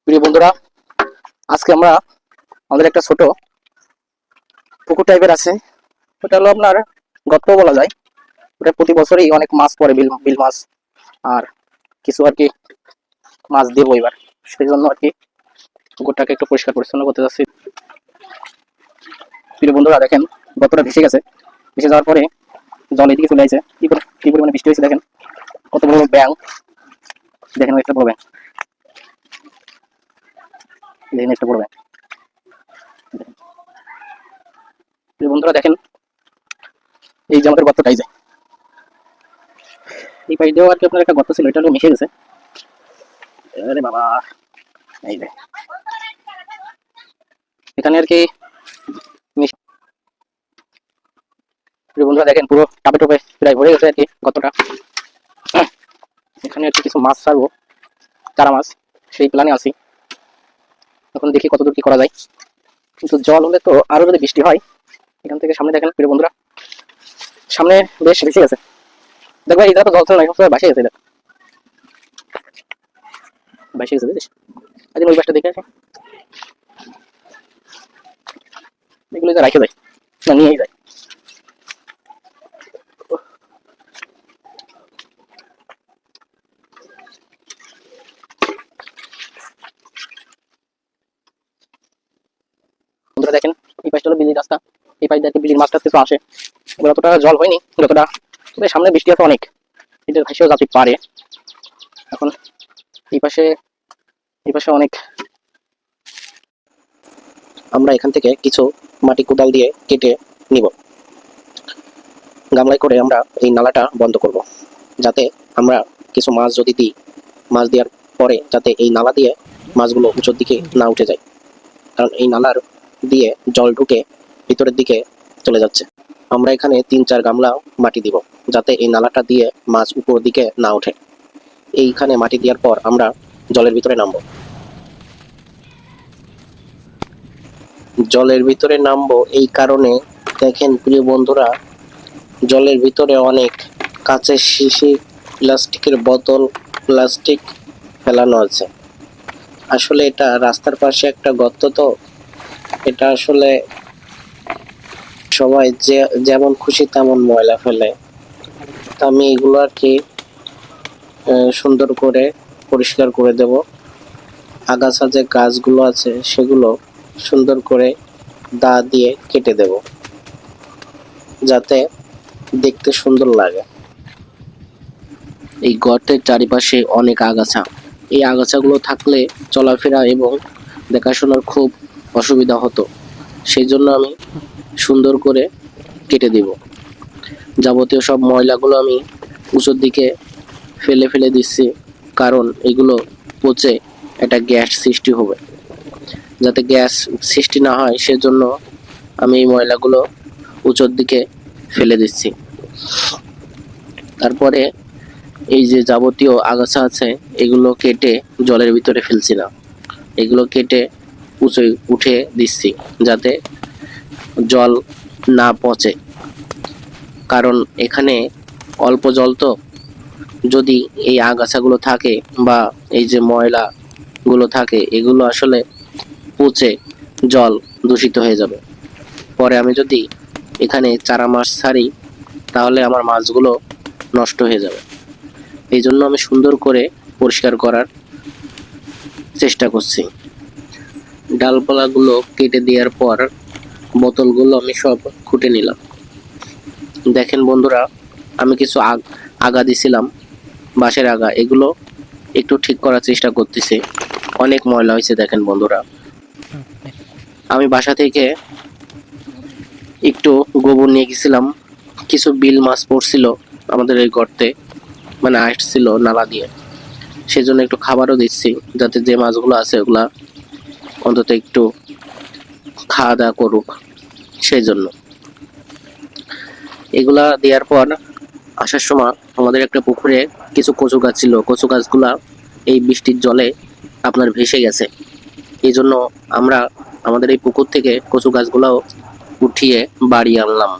প্রিয় বন্ধুরা, আজকে আমরা আমাদের একটা ছোট পুকুর টাইপের আছে। ওটা হলো আপনার গর্ত বলা যায়। ওটা প্রতি বছরই অনেক মাছ পড়ে, বিল বিল মাছ আর কিছু আর কি মাছ দেবো এবার। সেই জন্য আর কি পুকুরটাকে একটু পরিষ্কার পরিচ্ছন্ন করতে যাচ্ছি। প্রিয় বন্ধুরা দেখেন, গর্তটা ভেসে গেছে। ভেসে যাওয়ার পরে জল এদিকে চলে আসে। কি পরিমাণে বৃষ্টি হয়েছে দেখেন, কত বড় ব্যাং। দেখেন একটা বড় ব্যাং, দেখেন একটা বড় ব্যাং। প্রিয় বন্ধুরা দেখেন, এই যে আমাদের গর্তটাই যায় এই পাশ দিয়েও আর কি আপনার একটা গর্ত ছিল, এটা হলো মিশে গেছে। আরে বাবা, এই যে এখানে আর কি বন্ধুরা দেখেন পুরো টাপে টোপে প্রায় ভরে গেছে আর কি গর্তটা। এখানে আর কি কিছু মাছ ছাড়বো, চারা মাছ, সেই প্ল্যানে আছি। এখন দেখি কতদূর কি করা যায়। কিন্তু জল হলে তো আরো যদি বৃষ্টি হয়, এখান থেকে সামনে দেখেন প্রিয় বন্ধুরা, সামনে বেশ ভেসে গেছে। দেখবে এই জায়গাটা জল ছিল না, এখন সবাই ভাসে গেছে। দেখ ভাসে গেছে, বুঝিস? আজ ওই পাশটা দেখে আসি, এগুলো যে রাখে যায় না, নিয়েই যায়। বন্ধুরা দেখেন, এই পাশটা হলো বিলির রাস্তা। এই পাশ দিয়ে বিলির মাছটা কিছু আসে। এবার অতটা জল হয়নি, যতটা সামনে বৃষ্টি আছে অনেক, এটা ভাসেও যাতে পারে। এখন এই পাশে অনেক, আমরা এখান থেকে কিছু মাটি কোদাল দিয়ে কেটে নিব। গামলায় করে আমরা এই নালাটা বন্ধ করব, যাতে আমরা কিছু মাছ যদি দিই, মাছ দেওয়ার পরে যাতে এই নালা দিয়ে মাছগুলো উঁচুর দিকে না উঠে যায়, কারণ এই নালার দিয়ে জল ঢুকে ভিতরের দিকে চলে যাচ্ছে। আমরা এখানে 3-4 গামলা মাটি দিব, যাতে এই নালাটা দিয়ে মাছ উপর দিকে না ওঠে। এইখানে মাটি দেওয়ার পর আমরা জলের ভিতরে নামবো। জলের ভিতরে নামবো এই কারণে, দেখেন প্রিয় বন্ধুরা, জলের ভিতরে অনেক কাঁচের শিশি, প্লাস্টিকের বোতল, প্লাস্টিক ফেলানো আছে। আসলে এটা রাস্তার পাশে একটা গর্ত, তো এটা আসলে সবাই যেমন খুশি তেমন ময়লা ফেলে। আমি এগুলো আর কি সুন্দর করে পরিষ্কার করে দেব। আগাছা যে গাছগুলো আছে সেগুলো সুন্দর করে দা দিয়ে কেটে দেব, যাতে দেখতে সুন্দর লাগে। এই গর্তের চারিপাশে অনেক আগাছা, এই আগাছাগুলো থাকলে চলাফেরা এবং দেখাশোনার খুব অসুবিধা হতো। সেই জন্য আমি সুন্দর করে কেটে দিব। যাবতীয় সব ময়লাগুলো আমি উঁচুর দিকে ফেলে দিচ্ছি, কারণ এগুলো পচে একটা গ্যাস সৃষ্টি হবে। যাতে গ্যাস সৃষ্টি না হয় সেজন্য আমি এই ময়লাগুলো উঁচুর দিকে ফেলে দিচ্ছি। তারপরে এই যে যাবতীয় আগাছা আছে এগুলো কেটে জলের ভিতরে ফেলছি না, এগুলো কেটে উঠে দিচ্ছি, যাতে জল না পচে। কারণ এখানে অল্প জল, তো যদি এই আগাছাগুলো থাকে বা এই যে ময়লাগুলো থাকে, এগুলো আসলে পচে জল দূষিত হয়ে যাবে। পরে আমি যদি এখানে চারা মাছ ছাড়ি, তাহলে আমার মাছগুলো নষ্ট হয়ে যাবে। এই জন্য আমি সুন্দর করে পরিষ্কার করার চেষ্টা করছি। ডালপালাগুলো কেটে দেওয়ার পর বোতলগুলো আমি সব খুঁটে নিলাম। দেখেন বন্ধুরা, আমি কিছু আগা দিছিলাম, বাঁশের আগা, এগুলো একটু ঠিক করার চেষ্টা করতেছি। অনেক ময়লা হয়েছে দেখেন বন্ধুরা। আমি বাসা থেকে একটু গোবর নিয়ে গেছিলাম, কিছু বিল মাছ পড়ছিল আমাদের এই গর্তে, মানে আসছিল নালা দিয়ে, সেজন্য একটু খাবারও দিচ্ছি, যাতে যে মাছগুলো আছে ওগুলা অন্তত একটু খাওয়া দাওয়া করুক। সেই জন্য এগুলা দেওয়ার পর আসার সময় আমাদের একটা পুকুরে কিছু কচু গাছ ছিল, কচু গাছগুলা এই বৃষ্টির জলে আপনার ভেসে গেছে। এই জন্য আমরা আমাদের এই পুকুর থেকে কচু গাছগুলাও উঠিয়ে বাড়ি আনলাম।